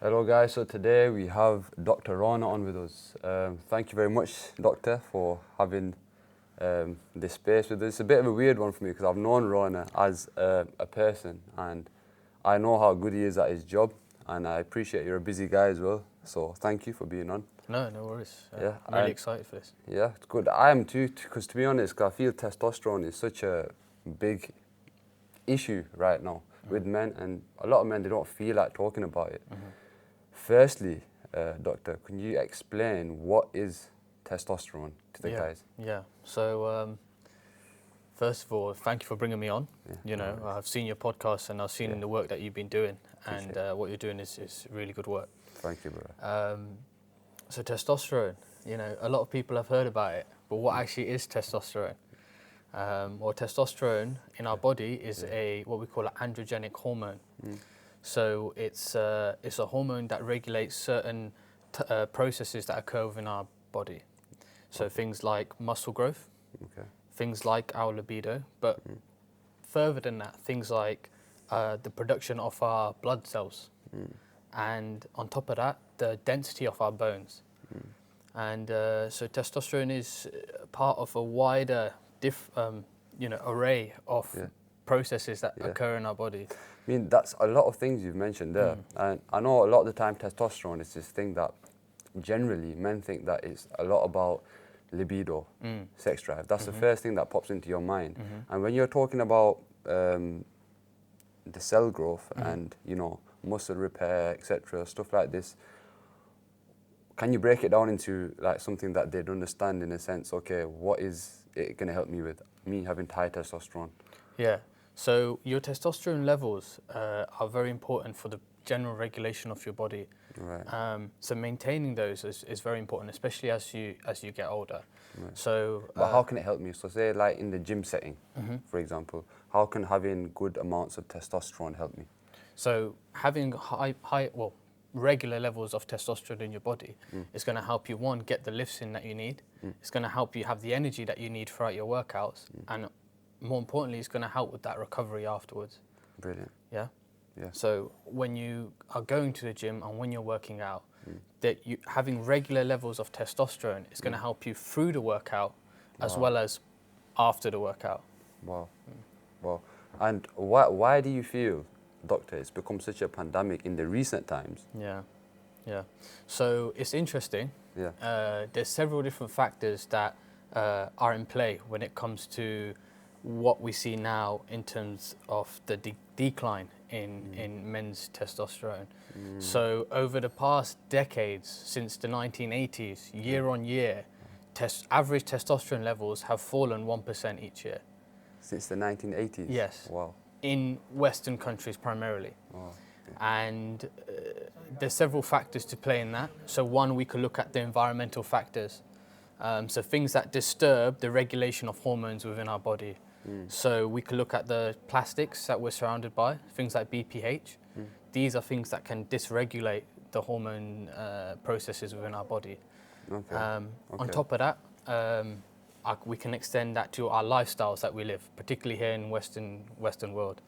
Hello guys, so today we have Dr. Rana on with us. Thank you very much, Doctor, for having this space with us. It's a bit of a weird one for me because I've known Rana as a person and I know how good he is at his job, and I appreciate you're a busy guy as well, so thank you for being on. No worries. Yeah, I'm really excited for this. Yeah, it's good. I am too, because to be honest, I feel testosterone is such a big issue right now with men, and a lot of men, they don't feel like talking about it. Firstly, Doctor, can you explain what is testosterone to the guys? Yeah. So, first of all, thank you for bringing me on. Yeah, I've seen your podcast and I've seen the work that you've been doing, Appreciate and what you're doing is really good work. Thank you, brother. So testosterone, a lot of people have heard about it, but what actually is testosterone? Well, testosterone in our body is what we call an androgenic hormone. So it's a hormone that regulates certain processes that occur within our body. So things like muscle growth, things like our libido, but further than that, things like the production of our blood cells, and on top of that, the density of our bones. And so testosterone is part of a wider array of processes that occur in our body. I mean, that's a lot of things you've mentioned there. And I know a lot of the time testosterone is this thing that generally men think that it's a lot about libido, sex drive. That's the first thing that pops into your mind. And when you're talking about the cell growth and, muscle repair, etc., stuff like this, can you break it down into like something that they'd understand in a sense? Okay, what is it going to help me with me having high testosterone? Yeah. So your testosterone levels are very important for the general regulation of your body. Right. So maintaining those is very important, especially as you get older. Right. So, but how can it help me? So say like in the gym setting, for example, how can having good amounts of testosterone help me? So having regular levels of testosterone in your body is going to help you, one, get the lifts in that you need. It's going to help you have the energy that you need throughout your workouts, and more importantly, it's going to help with that recovery afterwards. Brilliant. Yeah. Yeah. So when you are going to the gym and when you're working out, that you having regular levels of testosterone is going to help you through the workout as well as after the workout. Wow. Wow. And why do you feel, Doctor, it's become such a pandemic in the recent times? Yeah. So it's interesting. Yeah. There's several different factors that are in play when it comes to what we see now in terms of the decline in men's testosterone. So over the past decades, since the 1980s, year on year, average testosterone levels have fallen 1% each year. Since the 1980s? Yes. Wow. In Western countries primarily. Wow. And there's several factors to play in that. So one, we could look at the environmental factors. So things that disturb the regulation of hormones within our body. So we could look at the plastics that we're surrounded by, things like BPH. These are things that can dysregulate the hormone processes within our body. Okay. On top of that, we can extend that to our lifestyles that we live, particularly here in Western world.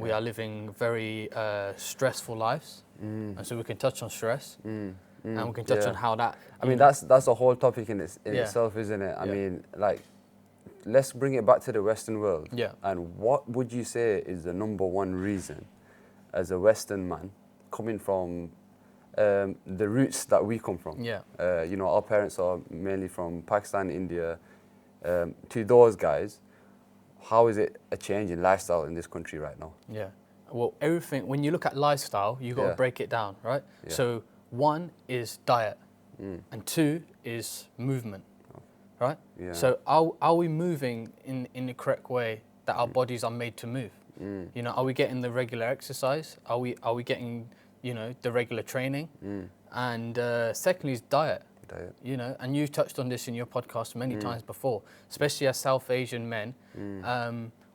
We are living very stressful lives, and so we can touch on stress, and we can touch on how that. I mean, that's a whole topic in itself, isn't it? I mean, like, let's bring it back to the Western world. Yeah. And what would you say is the number one reason, as a Western man, coming from the roots that we come from? Yeah. Our parents are mainly from Pakistan, India. To those guys, how is it a change in lifestyle in this country right now? Yeah. Well, everything, when you look at lifestyle, you've got to break it down, right? Yeah. So one is diet, and two is movement, right? Yeah. So are we moving in the correct way that our bodies are made to move? Are we getting the regular exercise? Are we getting, the regular training? And secondly is diet. And you touched on this in your podcast many times before, especially as South Asian men.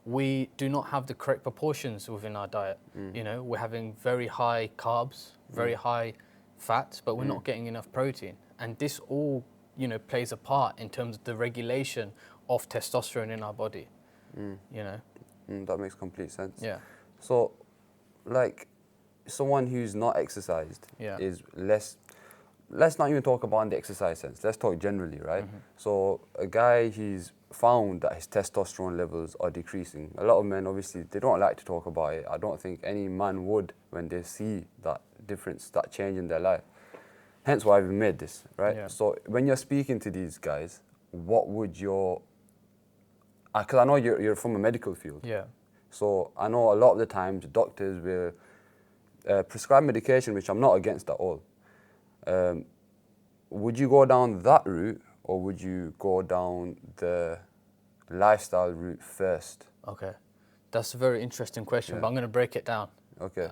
We do not have the correct proportions within our diet. We're having very high carbs, very high fats, but we're not getting enough protein. And this all, plays a part in terms of the regulation of testosterone in our body. That makes complete sense. Yeah. So, like, someone who's not exercised Yeah. is less. Let's not even talk about in the exercise sense. Let's talk generally, right? So a guy, he's found that his testosterone levels are decreasing. A lot of men, obviously, they don't like to talk about it. I don't think any man would when they see that difference, that change in their life. Hence why we made this, right? Yeah. So when you're speaking to these guys, what would your... Because I know you're from a medical field. Yeah. So I know a lot of the times doctors will prescribe medication, which I'm not against at all. Would you go down that route, or would you go down the lifestyle route first? Okay. That's a very interesting question, Yeah. but I'm going to break it down. Okay.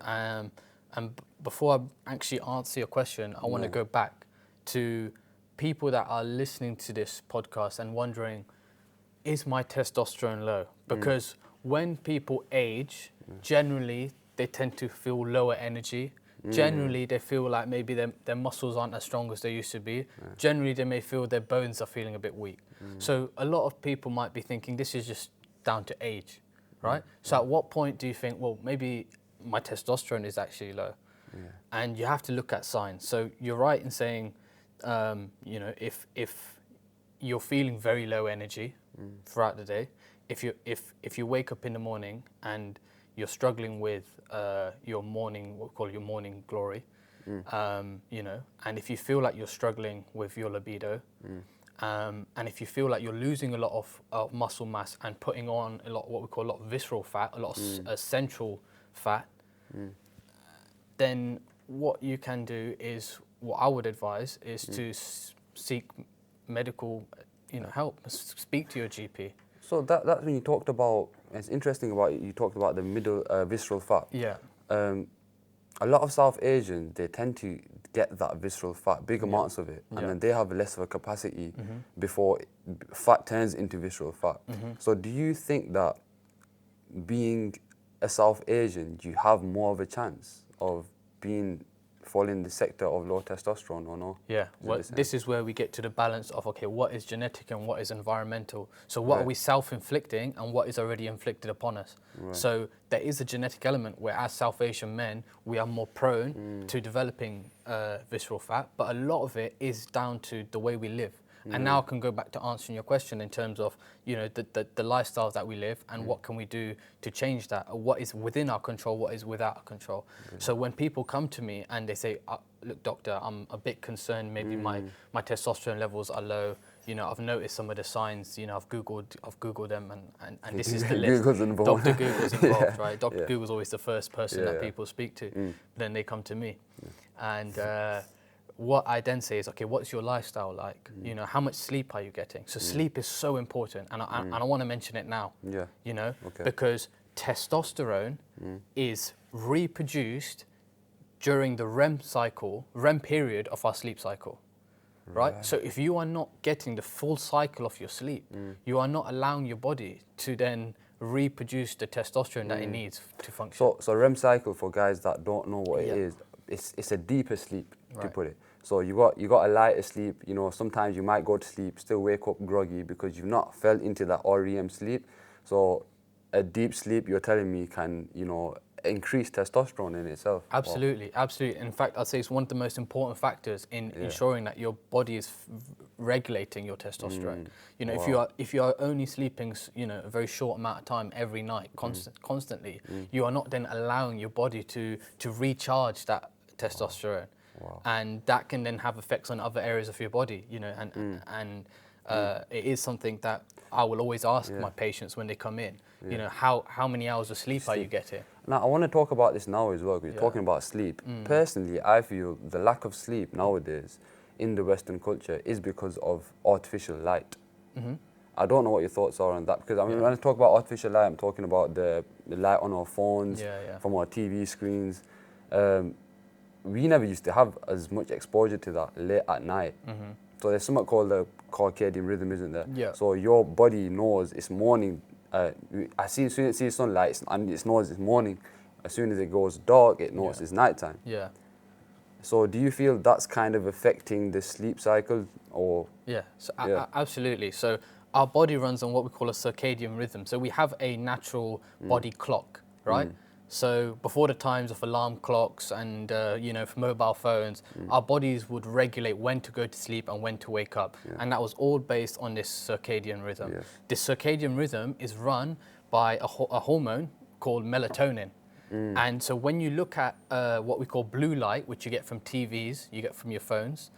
Before I actually answer your question, I want to go back to people that are listening to this podcast and wondering, is my testosterone low? Because when people age, generally they tend to feel lower energy. Generally, they feel like maybe their muscles aren't as strong as they used to be. Generally, they may feel their bones are feeling a bit weak. So a lot of people might be thinking this is just down to age, right? So at what point do you think, well, maybe my testosterone is actually low? And you have to look at signs. So you're right in saying, you know, if you're feeling very low energy throughout the day, if you wake up in the morning and you're struggling with your morning, what we call your morning glory, you know, and if you feel like you're struggling with your libido, and if you feel like you're losing a lot of muscle mass and putting on a lot, what we call a lot of visceral fat, a lot of central fat, then what you can do is, what I would advise is to seek medical, you know, help. Speak to your GP. So that's when you talked about, it's interesting about it, you talked about the middle visceral fat. Yeah. A lot of South Asians, they tend to get that visceral fat, big amounts of it, and then they have less of a capacity before fat turns into visceral fat. So do you think that being a South Asian, you have more of a chance of falling in the sector of low testosterone or no? Yeah, well, this is where we get to the balance of, okay, what is genetic and what is environmental? So what are we self-inflicting and what is already inflicted upon us? So there is a genetic element where as South Asian men, we are more prone to developing visceral fat, but a lot of it is down to the way we live. And now I can go back to answering your question in terms of, you know, the lifestyles that we live and what can we do to change that, or what is within our control, what is without our control. So when people come to me and they say, look, doctor, I'm a bit concerned, maybe my testosterone levels are low, you know, I've noticed some of the signs, you know, I've Googled them and this is the list. Dr. Google's involved, right? Dr. Google's always the first person that people speak to. Then they come to me. And what I then say is, okay, what's your lifestyle like? You know, how much sleep are you getting? So sleep is so important, and I want to mention it now. You know, because testosterone is reproduced during the REM period of our sleep cycle, right? So if you are not getting the full cycle of your sleep, you are not allowing your body to then reproduce the testosterone that it needs to function. So REM cycle, for guys that don't know what it is, it's a deeper sleep, to put it. So you got a lighter sleep. You know, sometimes you might go to sleep, still wake up groggy because you've not fell into that REM sleep. So a deep sleep, you're telling me, can, you know, increase testosterone in itself. Absolutely, absolutely. In fact, I'd say it's one of the most important factors in ensuring that your body is regulating your testosterone. You know, if you are only sleeping, you know, a very short amount of time every night, constantly, you are not then allowing your body to recharge that testosterone. And that can then have effects on other areas of your body, you know, and it is something that I will always ask my patients when they come in, you know, how many hours of sleep are you getting? Now, I want to talk about this now as well, because you're talking about sleep. Personally, I feel the lack of sleep nowadays in the Western culture is because of artificial light. I don't know what your thoughts are on that, because I mean, when I talk about artificial light, I'm talking about the light on our phones, from our TV screens. We never used to have as much exposure to that late at night. So there's something called the circadian rhythm, isn't there? So your body knows it's morning. As soon as it sees sunlight, it knows it's morning. As soon as it goes dark, it knows it's nighttime. So do you feel that's kind of affecting the sleep cycle, or? Absolutely. So our body runs on what we call a circadian rhythm. So we have a natural body clock, right? So before the times of alarm clocks and for mobile phones, our bodies would regulate when to go to sleep and when to wake up, and that was all based on this circadian rhythm. Yes. This circadian rhythm is run by a hormone called melatonin. And so when you look at what we call blue light, which you get from TVs, you get from your phones,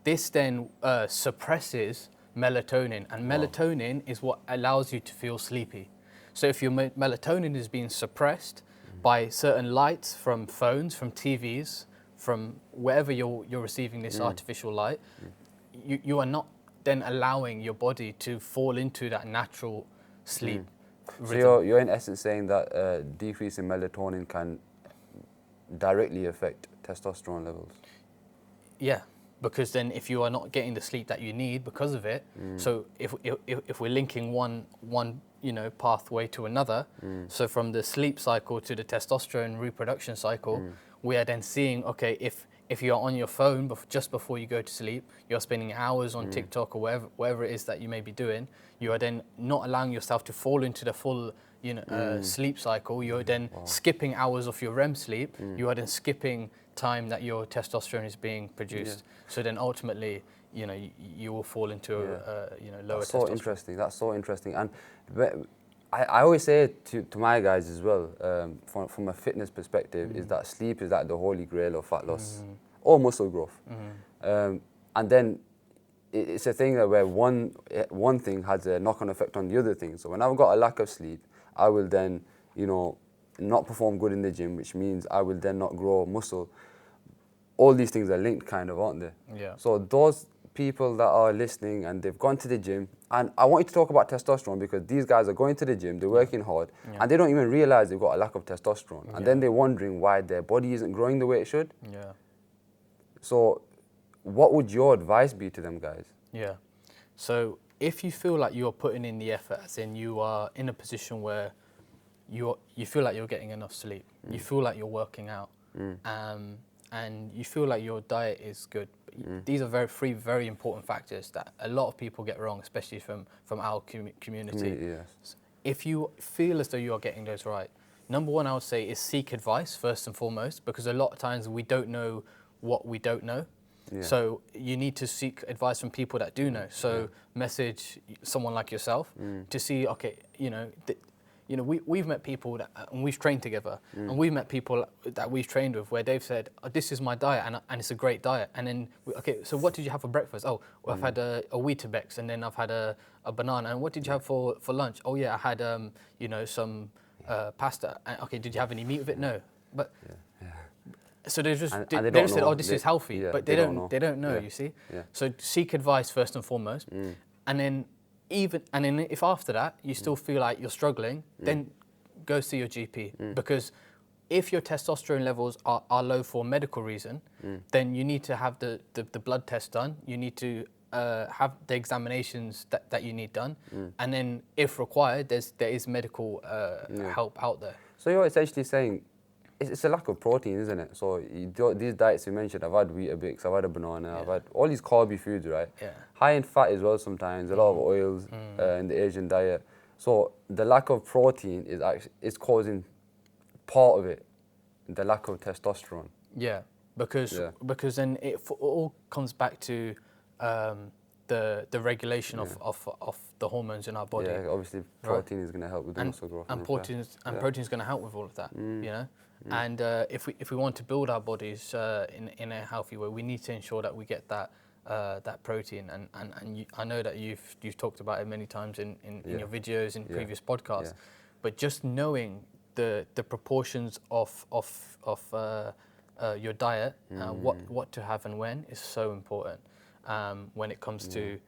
this then suppresses melatonin, and melatonin is what allows you to feel sleepy. So if your melatonin is being suppressed by certain lights from phones, from TVs, from wherever you're receiving this artificial light, you are not then allowing your body to fall into that natural sleep. So you're in essence saying that decrease in melatonin can directly affect testosterone levels? Yeah, because then if you are not getting the sleep that you need because of it, so if we're linking one pathway to another, so from the sleep cycle to the testosterone reproduction cycle, we are then seeing, okay, if you're on your phone just before you go to sleep, you're spending hours on TikTok or wherever it is that you may be doing, you are then not allowing yourself to fall into the full sleep cycle. You're then skipping hours of your REM sleep. You are then skipping time that your testosterone is being produced. So then ultimately, you will fall into lower That's testosterone. so interesting. That's so interesting. And I always say to my guys as well, from a fitness perspective, is that sleep is like the holy grail of fat loss or muscle growth. And then it's a thing where one thing has a knock-on effect on the other thing. So when I've got a lack of sleep, I will then, not perform good in the gym, which means I will then not grow muscle. All these things are linked, kind of, aren't they? Yeah. So those people that are listening and they've gone to the gym, and I want you to talk about testosterone because these guys are going to the gym, they're working hard, and they don't even realize they've got a lack of testosterone. And then they're wondering why their body isn't growing the way it should. Yeah. So what would your advice be to them guys? Yeah. So if you feel like you're putting in the effort, as in you are in a position where you feel like you're getting enough sleep, you feel like you're working out, and you feel like your diet is good. These are three very important factors that a lot of people get wrong, especially from our community. Yes. If you feel as though you are getting those right, number one I would say is seek advice first and foremost, because a lot of times we don't know what we don't know. Yeah. So you need to seek advice from people that do know. So message someone like yourself to see, okay, we've met people that, and we've trained together, and we've met people that we've trained with where they've said, this is my diet, and it's a great diet. And then, okay, so what did you have for breakfast? Oh, well, I've had a Weetabix, and then I've had a banana. And what did you have for lunch? Oh yeah, I had some pasta. And, okay, did you have any meat with it? No. But so they just they just said, oh, this is healthy, but they don't know. You see. Yeah. So seek advice first and foremost, and then if after that you still feel like you're struggling, then go see your GP, because if your testosterone levels are low for a medical reason, then you need to have the blood test done. You need to have the examinations that you need done, and then if required, there is medical help out there. So you're essentially saying it's a lack of protein, isn't it? So these diets you mentioned, I've had Weetabix, I've had a banana, I've had all these carby foods, right? Yeah. High in fat as well sometimes, a lot of oils in the Asian diet. So the lack of protein is causing part of it, the lack of testosterone. Yeah, because then it all comes back to the regulation of the hormones in our body. Yeah, obviously protein is going to help with the muscle growth. And protein is going to help with all of that, And if we want to build our bodies in a healthy way, we need to ensure that we get that protein. And I know that you've talked about it many times in your videos, in previous podcasts. But just knowing the proportions of your diet, what to have and when, is so important when it comes to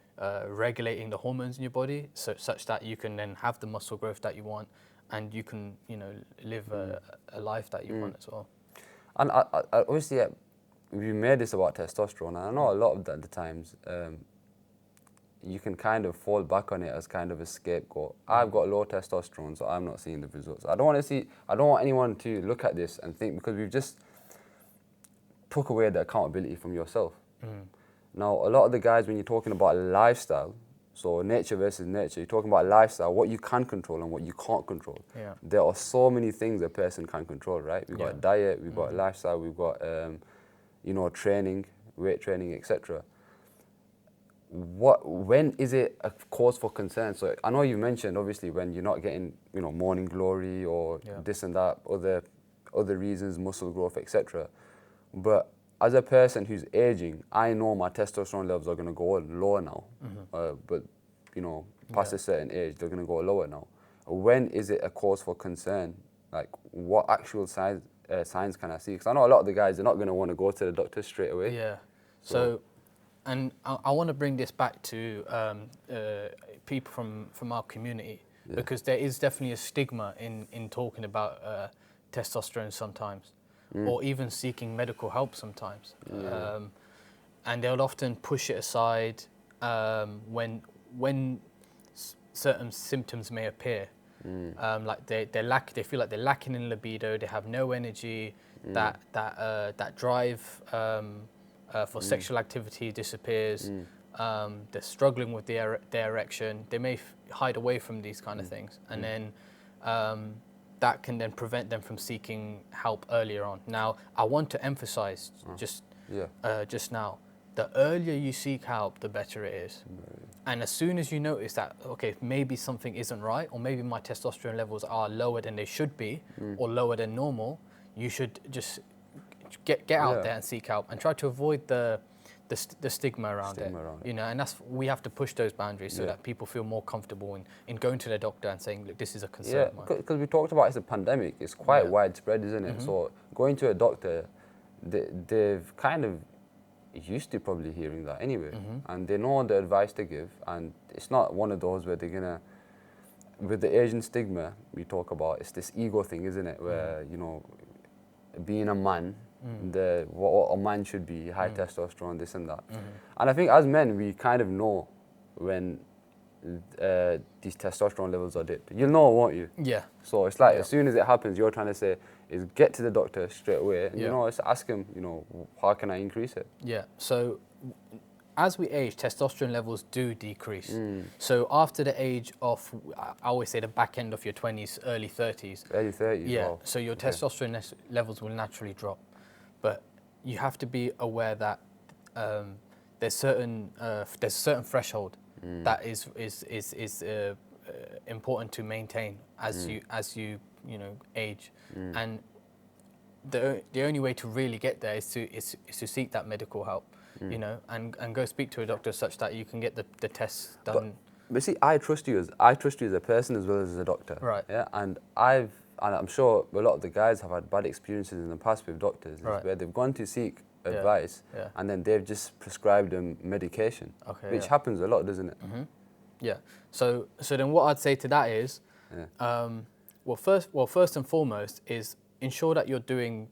regulating the hormones in your body, such that you can then have the muscle growth that you want, and you can live a life that you want as well. And I obviously we made this about testosterone, and I know a lot of the times you can kind of fall back on it as kind of a scapegoat. I've got low testosterone, so I'm not seeing the results. I don't want anyone to look at this and think, because we've just took away the accountability from yourself. Now, a lot of the guys, when you're talking about a lifestyle, So nature versus nurture. You're talking about lifestyle, what you can control and what you can't control. Yeah. There are so many things a person can control, right? We've got diet, we've got lifestyle, we've got, training, weight training, etc. When is it a cause for concern? So I know you mentioned obviously when you're not getting, morning glory or this and that, other reasons, muscle growth, etc. But as a person who's aging, I know my testosterone levels are going to go lower now. But past a certain age, they're going to go lower now. When is it a cause for concern? Like, what actual signs can I see? Because I know a lot of the guys are not going to want to go to the doctor straight away. Yeah. So and I want to bring this back to people from our community, because there is definitely a stigma in talking about testosterone sometimes, or even seeking medical help sometimes. And they'll often push it aside when certain symptoms may appear. Like they feel like they're lacking in libido, they have no energy, that drive for sexual activity disappears. They're struggling with their erection. They may hide away from these kind of things, and then that can then prevent them from seeking help earlier on. Now, I want to emphasize just now, the earlier you seek help, the better it is. And as soon as you notice that, okay, maybe something isn't right, or maybe my testosterone levels are lower than they should be, or lower than normal, you should just get out there and seek help and try to avoid the stigma around it. And we have to push those boundaries so that people feel more comfortable in going to their doctor and saying, look, this is a concern of mine. Because we talked about it's a pandemic, it's quite widespread, isn't it? So going to a doctor, they've kind of used to probably hearing that anyway, and they know the advice to give, and it's not one of those where they're gonna, with the Asian stigma we talk about, it's this ego thing, isn't it, where being a man, what a man should be, high testosterone, this and that. And I think as men we kind of know when these testosterone levels are dipped. You'll know, won't you? Yeah. So it's like as soon as it happens, you're trying to say is get to the doctor straight away, and just ask him, how can I increase it? Yeah. So as we age, testosterone levels do decrease. So after the age of, I always say the back end of your 20s, early 30s. Early 30s. Yeah. Wow. So your testosterone levels will naturally drop, but you have to be aware that there's a certain threshold that is important to maintain as you age, and the only way to really get there is to seek that medical help, and go speak to a doctor such that you can get the tests done. But see, I trust you as a person as well as a doctor. Right. Yeah, and I'm sure a lot of the guys have had bad experiences in the past with doctors, where they've gone to seek advice and then they've just prescribed them medication, which happens a lot, doesn't it? Yeah. So then what I'd say to that is, first and foremost is ensure that you're doing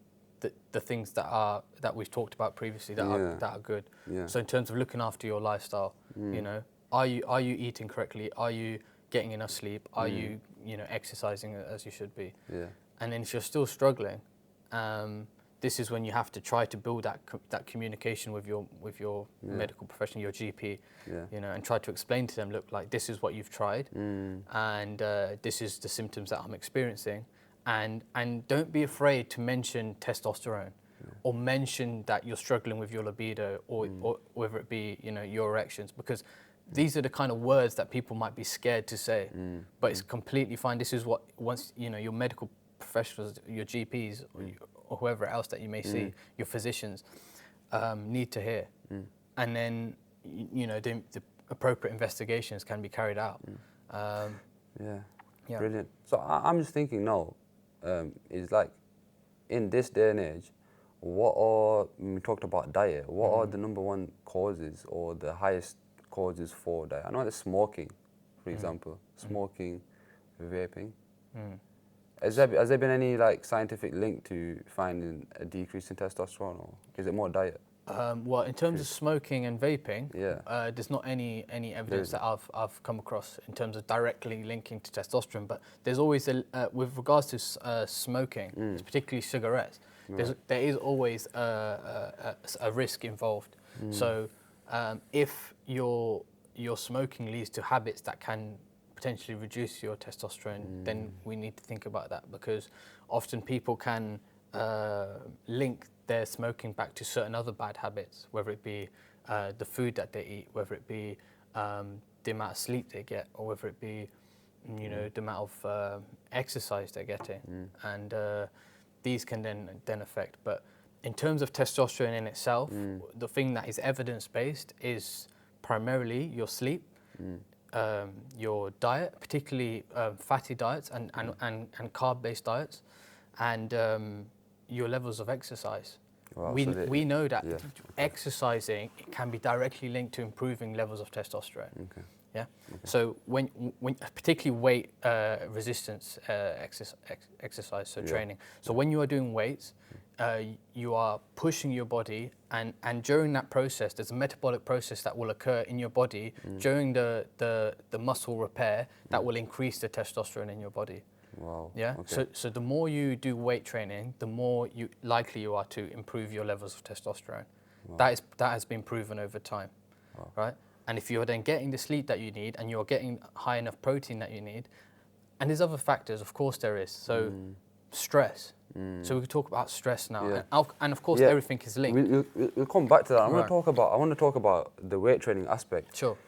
the things that we've talked about previously that are good. Yeah. So in terms of looking after your lifestyle, are you eating correctly? Are you getting enough sleep? Are you exercising as you should be? Yeah. And then if you're still struggling, this is when you have to try to build that communication with your medical professional, your GP, and try to explain to them, look, like this is what you've tried, and this is the symptoms that I'm experiencing, and don't be afraid to mention testosterone, or mention that you're struggling with your libido, or whether it be your erections, because these are the kind of words that people might be scared to say, but it's completely fine. This is what once your medical professionals, your GPs, or whoever else that you may see, your physicians, need to hear, and then the appropriate investigations can be carried out. Brilliant. So I'm just thinking now, is like in this day and age, when we talked about diet, what are the number one causes or the highest causes for diet? I know there's smoking, for example, smoking, vaping. Has there been any scientific link to finding a decrease in testosterone, or is it more diet? Well, in terms of smoking and vaping, there's not any evidence that I've come across in terms of directly linking to testosterone. But there's always with regards to smoking, particularly cigarettes, there is always a risk involved. So if you're your smoking leads to habits that can potentially reduce your testosterone, then we need to think about that, because often people can link their smoking back to certain other bad habits, whether it be the food that they eat, whether it be the amount of sleep they get, or whether it be the amount of exercise they're getting, and these can then affect. But in terms of testosterone in itself, the thing that is evidence-based is primarily your sleep, your diet, particularly fatty diets and carb-based diets, and your levels of exercise. Wow, We know that exercising can be directly linked to improving levels of testosterone. Okay. Yeah. Okay. So when particularly weight resistance exercise, so training. So when you are doing weights, you are pushing your body, and during that process, there's a metabolic process that will occur in your body during the muscle repair that will increase the testosterone in your body. Wow. Yeah. Okay. So the more you do weight training, the more likely you are to improve your levels of testosterone. Wow. That has been proven over time. Wow. Right. And if you're then getting the sleep that you need, and you're getting high enough protein that you need, and there's other factors, of course there is. So stress. So we could talk about stress now, and of course everything is linked. We'll come back to that. I Right. want to talk about the weight training aspect. Sure.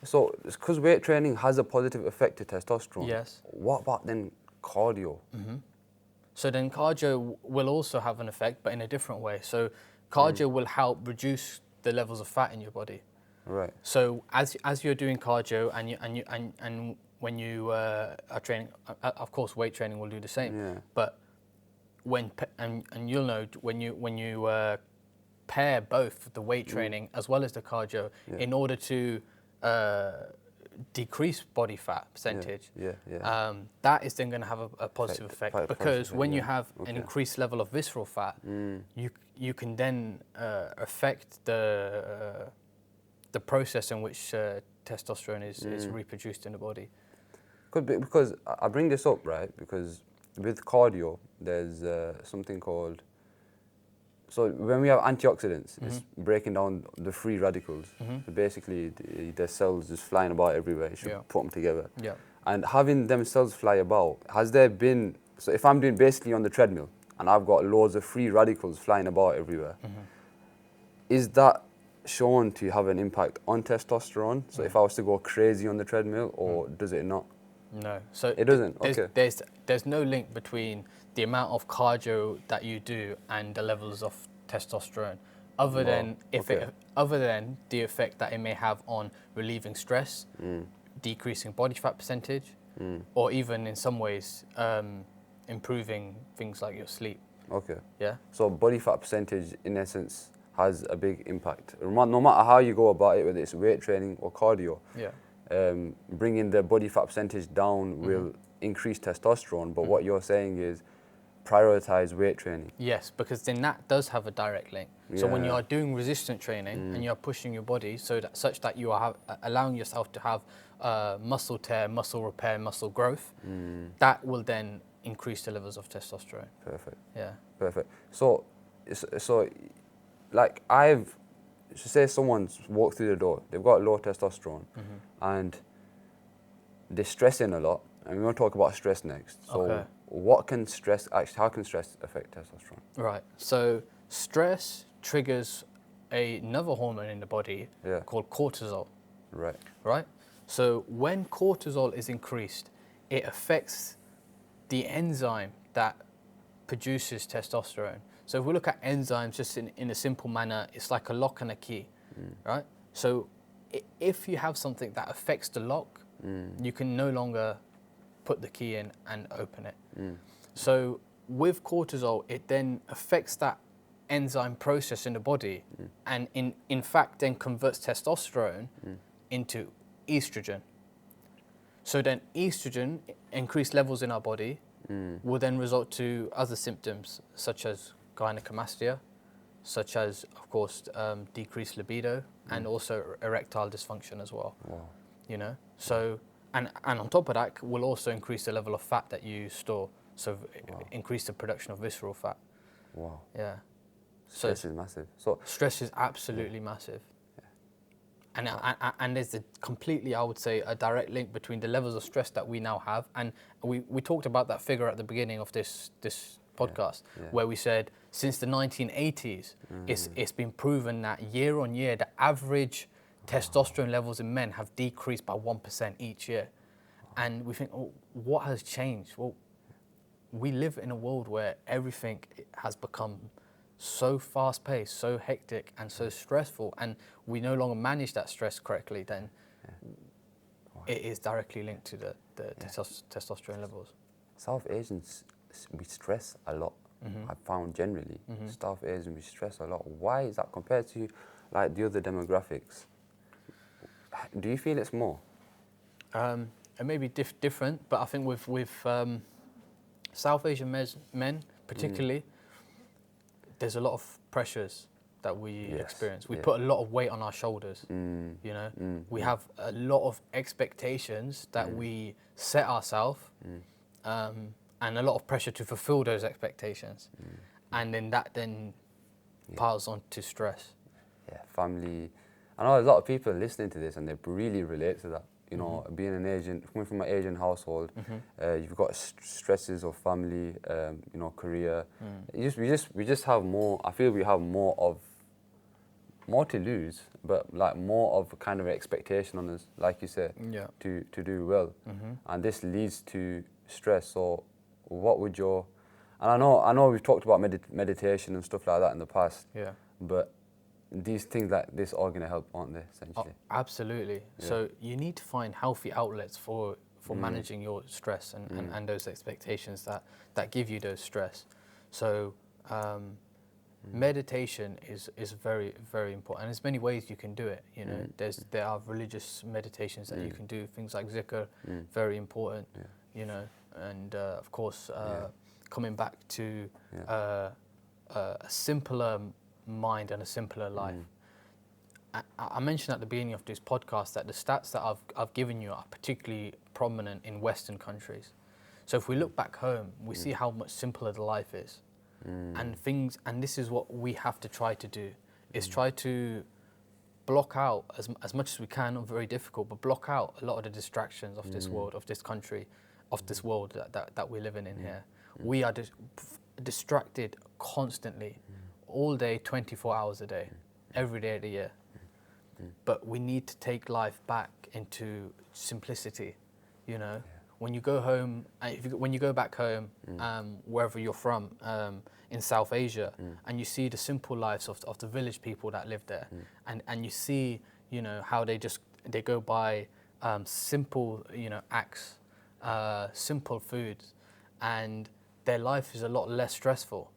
So, because weight training has a positive effect to testosterone. Yes. What about then cardio? So then cardio will also have an effect, but in a different way. So cardio will help reduce the levels of fat in your body. Right. So as you're doing cardio and when you are training, of course weight training will do the same. Yeah. But and you'll know when you pair both the weight training as well as the cardio in order to decrease body fat percentage. That is then going to have a positive effect, because when you have an increased level of visceral fat, you can then affect the process in which testosterone is reproduced in the body. Could be, because I bring this up, right? Because with cardio, there's something called. So when we have antioxidants, it's breaking down the free radicals. So basically, there's cells just flying about everywhere. You should put them together. Yeah. And having them cells fly about, has there been? So if I'm doing basically on the treadmill and I've got loads of free radicals flying about everywhere, is that shown to have an impact on testosterone? So if I was to go crazy on the treadmill, or does it not? No. So it doesn't. There's no link between the amount of cardio that you do and the levels of testosterone, other than the effect that it may have on relieving stress, decreasing body fat percentage, or even in some ways improving things like your sleep. Okay. Yeah. So body fat percentage, in essence, has a big impact. No matter how you go about it, whether it's weight training or cardio. Yeah. Bringing the body fat percentage down will increase testosterone, but what you're saying is prioritize weight training. Yes, because then that does have a direct link. So when you are doing resistant training and you're pushing your body such that you are allowing yourself to have muscle tear, muscle repair, muscle growth, that will then increase the levels of testosterone. Perfect. Yeah. Perfect. So like say someone's walked through the door, they've got low testosterone, and they're stressing a lot, and we're going to talk about stress next. So how can stress affect testosterone? Right. So stress triggers another hormone in the body called cortisol. Right. Right. So when cortisol is increased, it affects the enzyme that produces testosterone. So if we look at enzymes just in a simple manner, it's like a lock and a key, right? So if you have something that affects the lock, you can no longer put the key in and open it. So with cortisol, it then affects that enzyme process in the body, and in fact then converts testosterone into estrogen. So then estrogen, increased levels in our body, will then result to other symptoms such as gynecomastia, such as, of course, decreased libido, and also erectile dysfunction as well. Wow. You know, so and on top of that, will also increase the level of fat that you store, so increase the production of visceral fat. Wow. Yeah. Stress is massive. So stress is absolutely massive. And there's a completely, I would say, a direct link between the levels of stress that we now have. And we talked about that figure at the beginning of this podcast, where we said since the 1980s, it's been proven that year on year, the average testosterone levels in men have decreased by 1% each year. And we think, oh, what has changed? Well, we live in a world where everything has become so fast-paced, so hectic, and so stressful, and we no longer manage that stress correctly, then it is directly linked to the testosterone levels. South Asians, we stress a lot. I've found generally, South Asians, we stress a lot. Why is that compared to like the other demographics? Do you feel it's more? It may be different, but I think with South Asian men particularly, there's a lot of pressures that we experience. We put a lot of weight on our shoulders, you know. We have a lot of expectations that we set ourselves, and a lot of pressure to fulfill those expectations. And then that piles on to stress. Yeah, family. I know a lot of people listening to this and they really relate to that. You know, being an Asian, coming from an Asian household, you've got stresses of family, you know, career. We just have more. I feel we have more to lose, but like more of a kind of expectation on us, like you said, to do well, and this leads to stress. So, what would your? And I know we've talked about meditation and stuff like that in the past. Yeah. But these things like this are going to help, aren't they, essentially? Oh, absolutely. Yeah. So you need to find healthy outlets for managing your stress and those expectations that give you those stress. So meditation is very, very important. And there's many ways you can do it. You know, there are religious meditations that you can do. Things like zikr, very important. You know, and of course, coming back to a simpler mind and a simpler life. I mentioned at the beginning of this podcast that the stats that I've given you are particularly prominent in Western countries. So if we look back home, we see how much simpler the life is, and this is what we have to try to do, is try to block out as much as we can. Not very difficult, but block out a lot of the distractions of this world, of this country, of this world that we're living in here. We are distracted constantly. All day, 24 hours a day, every day of the year. But we need to take life back into simplicity, you know. When you go home, when you go back home, wherever you're from, in South Asia, and you see the simple lives of the village people that live there, and you see, you know, how they go by simple, you know, acts, simple foods, and their life is a lot less stressful.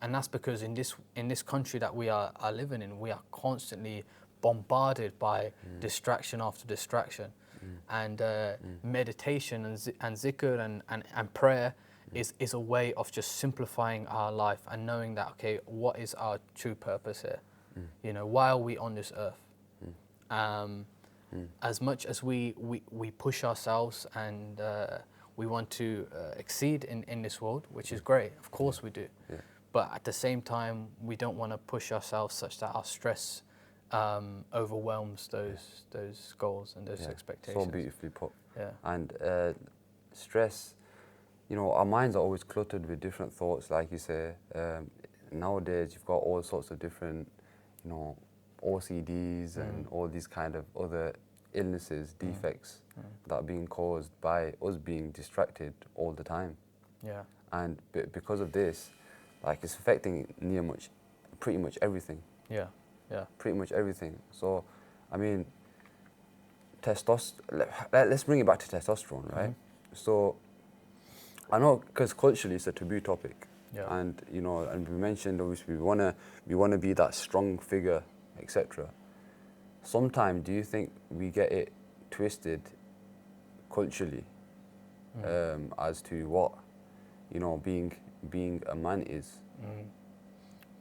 And that's because in this country that we are living in, we are constantly bombarded by distraction after distraction. And meditation and zikr and prayer is a way of just simplifying our life and knowing that, okay, what is our true purpose here? You know, why are we on this earth? As much as we push ourselves and we want to exceed in this world, which is great, of course we do. But at the same time, we don't want to push ourselves such that our stress overwhelms those goals and those expectations. So beautifully put. Yeah. And stress, you know, our minds are always cluttered with different thoughts, like you say. Nowadays, you've got all sorts of different, you know, OCDs and all these kind of other illnesses, defects that are being caused by us being distracted all the time. Yeah. And because of this, like, it's affecting pretty much everything. Yeah, yeah. Pretty much everything. So, I mean, let's bring it back to testosterone, right? So, I know, because culturally it's a taboo topic. Yeah. And, you know, and we mentioned, obviously, we wanna be that strong figure, etc. Sometimes, do you think we get it twisted culturally as to what, you know, being a man is?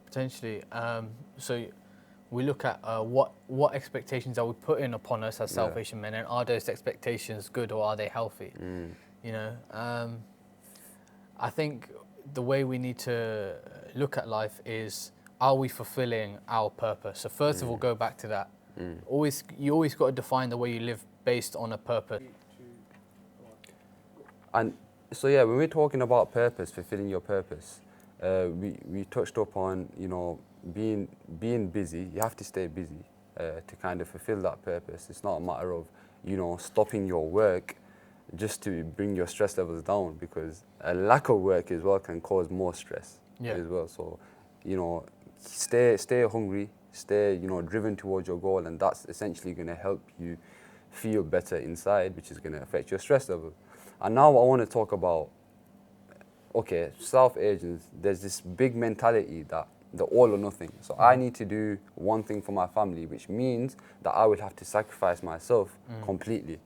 Potentially. So we look at what expectations are we putting upon us as South Asian men, and are those expectations good or are they healthy? You know, I think the way we need to look at life is, are we fulfilling our purpose? So first of all, go back to that. You always got to define the way you live based on a purpose. And so yeah, when we're talking about purpose, fulfilling your purpose, we touched upon, you know, being busy. You have to stay busy to kind of fulfill that purpose. It's not a matter of, you know, stopping your work just to bring your stress levels down, because a lack of work as well can cause more stress as well. So, you know, stay hungry, stay, you know, driven towards your goal, and that's essentially going to help you feel better inside, which is going to affect your stress level. And now I want to talk about, okay, South Asians, there's this big mentality that the all or nothing. So I need to do one thing for my family, which means that I will have to sacrifice myself completely.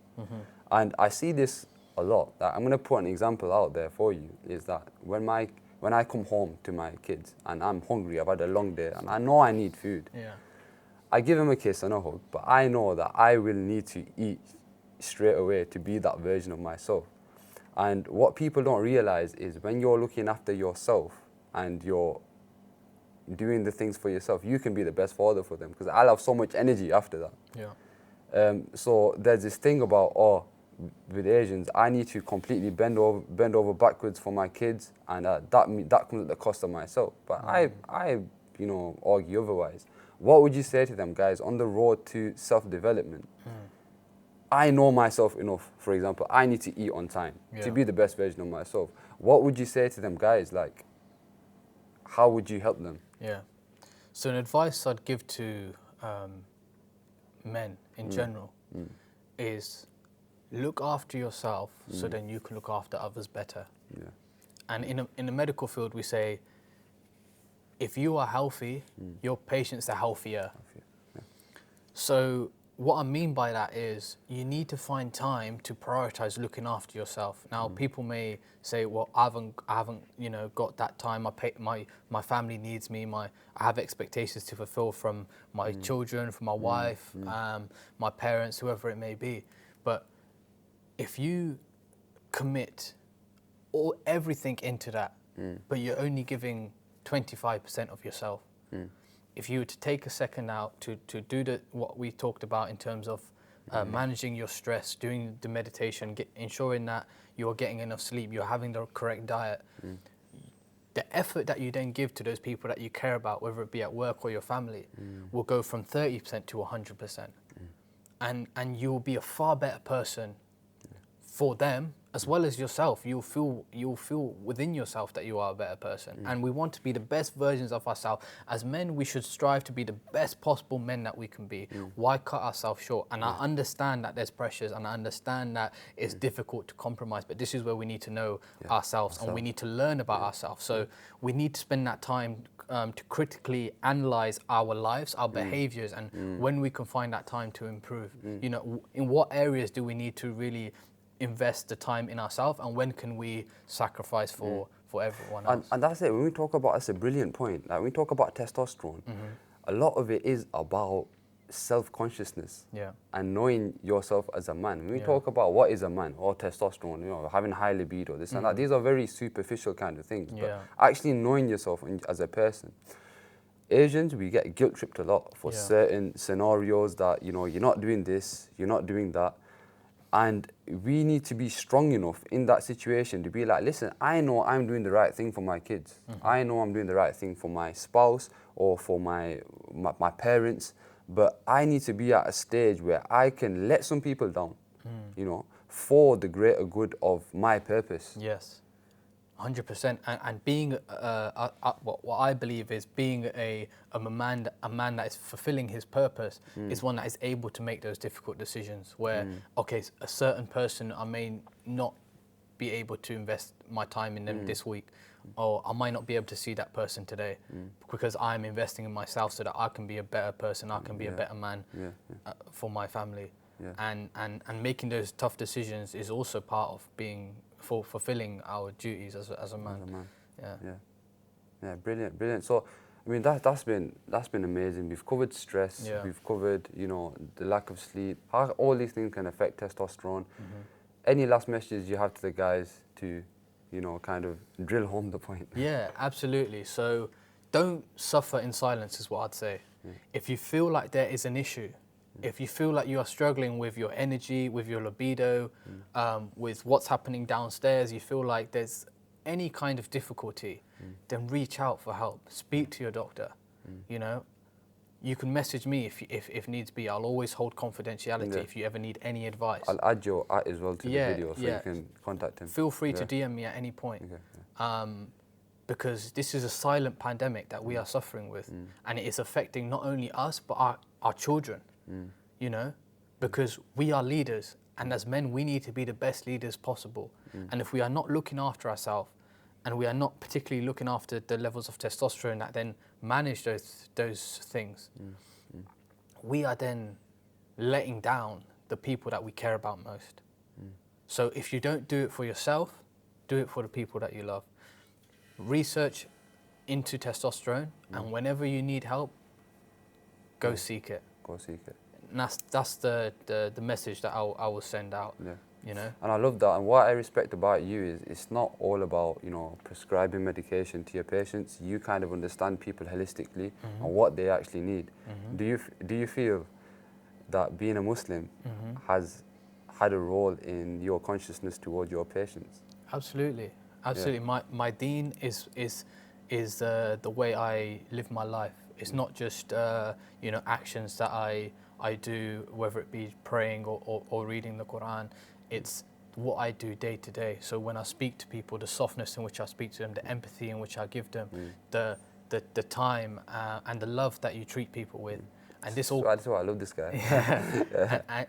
And I see this a lot. I'm going to put an example out there for you, is that when I come home to my kids and I'm hungry, I've had a long day, and I know I need food, I give them a kiss and a hug, but I know that I will need to eat straight away to be that version of myself. And what people don't realize is when you're looking after yourself and you're doing the things for yourself, you can be the best father for them, because I'll have so much energy after that. So there's this thing about, with Asians, I need to completely bend over backwards for my kids, and that comes at the cost of myself. But I you know, argue otherwise. What would you say to them, guys, on the road to self-development? I know myself enough, for example, I need to eat on time to be the best version of myself. What would you say to them, guys? Like, how would you help them? So an advice I'd give to men in general is look after yourself so then you can look after others better. And in the medical field, we say, if you are healthy, your patients are healthier. So what I mean by that is you need to find time to prioritize looking after yourself. Now, people may say, well, I haven't, you know, got that time. My family needs me. I have expectations to fulfill from my children, from my wife, my parents, whoever it may be. But if you commit everything into that, but you're only giving 25% of yourself, if you were to take a second out to do what we talked about in terms of managing your stress, doing the meditation, ensuring that you're getting enough sleep, you're having the correct diet, the effort that you then give to those people that you care about, whether it be at work or your family, will go from 30% to 100%. And you'll be a far better person for them as well as yourself. You'll feel within yourself that you are a better person. And we want to be the best versions of ourselves. As men, we should strive to be the best possible men that we can be. Why cut ourselves short? And I understand that there's pressures, and I understand that it's difficult to compromise, but this is where we need to know ourselves, and we need to learn about ourselves. So we need to spend that time to critically analyze our lives, our behaviors, and when we can find that time to improve. You know, in what areas do we need to really invest the time in ourselves, and when can we sacrifice for everyone else? And that's it. When we talk about, that's a brilliant point. Like when we talk about testosterone, a lot of it is about self-consciousness and knowing yourself as a man. When we talk about what is a man, or testosterone, you know, having high libido, this and that, these are very superficial kind of things. But actually knowing yourself as a person. Asians, we get guilt tripped a lot for certain scenarios that, you know, you're not doing this, you're not doing that. And we need to be strong enough in that situation to be like, listen, I know I'm doing the right thing for my kids. I know I'm doing the right thing for my spouse or for my parents, but I need to be at a stage where I can let some people down, you know, for the greater good of my purpose. Yes, 100%. And being, what I believe is being a man that is fulfilling his purpose is one that is able to make those difficult decisions where, okay, a certain person, I may not be able to invest my time in them this week, or I might not be able to see that person today because I'm investing in myself so that I can be a better person, I can be a better man for my family. And making those tough decisions is also part of being fulfilling our duties as a man. Yeah, brilliant. So, I mean, that's been amazing. We've covered stress. We've covered, you know, the lack of sleep. How all these things can affect testosterone. Any last messages you have to the guys to, you know, kind of drill home the point? Yeah, absolutely. So, don't suffer in silence is what I'd say. If you feel like there is an issue, If you feel like you are struggling with your energy, with your libido, with what's happening downstairs, you feel like there's any kind of difficulty, then reach out for help. Speak to your doctor. You know, you can message me if needs be. I'll always hold confidentiality if you ever need any advice. I'll add your @ as well to the video so you can contact him. Feel free to DM me at any point. Because this is a silent pandemic that we are suffering with, and it is affecting not only us but our children. You know, because we are leaders, and as men we need to be the best leaders possible. And if we are not looking after ourselves, and we are not particularly looking after the levels of testosterone that then manage those things, we are then letting down the people that we care about most. So if you don't do it for yourself, do it for the people that you love. Research into testosterone, and whenever you need help, go seek it. Go seek it. And that's the message that I will send out. You know. And I love that. And what I respect about you is it's not all about, you know, prescribing medication to your patients. You kind of understand people holistically and what they actually need. Do you feel that being a Muslim has had a role in your consciousness towards your patients? Absolutely. My deen is the way I live my life. It's not just you know, actions that I do, whether it be praying or reading the Quran. It's what I do day to day. So when I speak to people, the softness in which I speak to them, the empathy in which I give them, the time and the love that you treat people with. And this all. That's why I love this guy.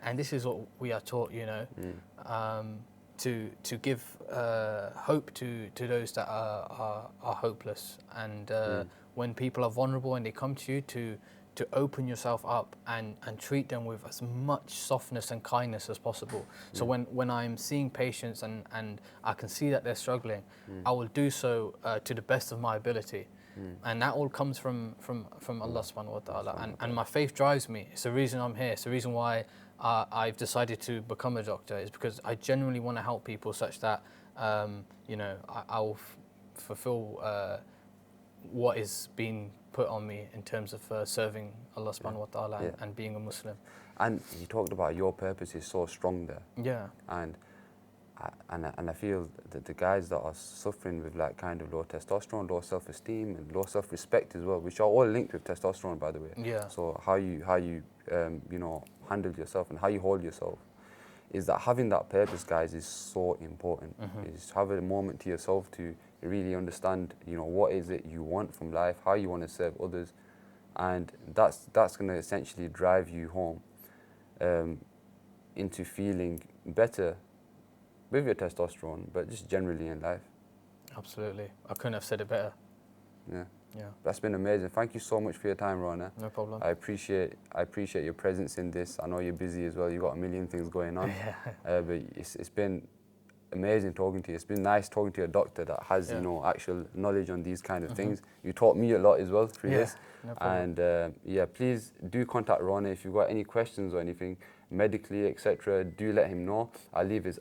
and this is what we are taught, you know, to give hope to those that are hopeless. And when people are vulnerable and they come to you, to open yourself up and treat them with as much softness and kindness as possible. So when I'm seeing patients and I can see that they're struggling, I will do so to the best of my ability. And that all comes from Allah subhanahu wa ta'ala. And my faith drives me. It's the reason I'm here. It's the reason why I've decided to become a doctor, is because I genuinely want to help people such that, you know, I will fulfill what is being put on me in terms of serving Allah subhanahu wa ta'ala and being a Muslim. And you talked about your purpose is so strong there. Yeah. And I feel that the guys that are suffering with like kind of low testosterone, low self-esteem and low self-respect as well, which are all linked with testosterone, by the way. Yeah. So how you you know, handle yourself and how you hold yourself, is that having that purpose, guys, is so important. Is have a moment to yourself to really understand, you know, what is it you want from life, how you want to serve others, and that's going to essentially drive you home into feeling better with your testosterone, but just generally in life. Absolutely. I couldn't have said it better. Yeah. Yeah. That's been amazing. Thank you so much for your time, Rana. No problem. I appreciate your presence in this. I know you're busy as well. You've got a million things going on. But it's been amazing talking to you. It's been nice talking to a doctor that has, you know, actual knowledge on these kind of things. You taught me a lot as well through this. No problem. And yeah, please do contact Rana if you've got any questions or anything medically, etc. Do let him know. I'll leave his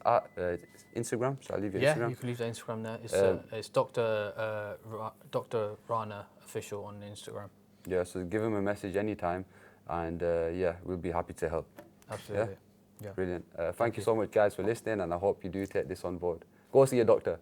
Instagram. So I'll leave your Instagram. Yeah, you can leave the Instagram there. It's Dr. Rana official on Instagram. Yeah, so give him a message anytime, and yeah, we'll be happy to help. Absolutely. Yeah. Brilliant. Thank you so much, guys, for listening, and I hope you do take this on board. Go see your doctor.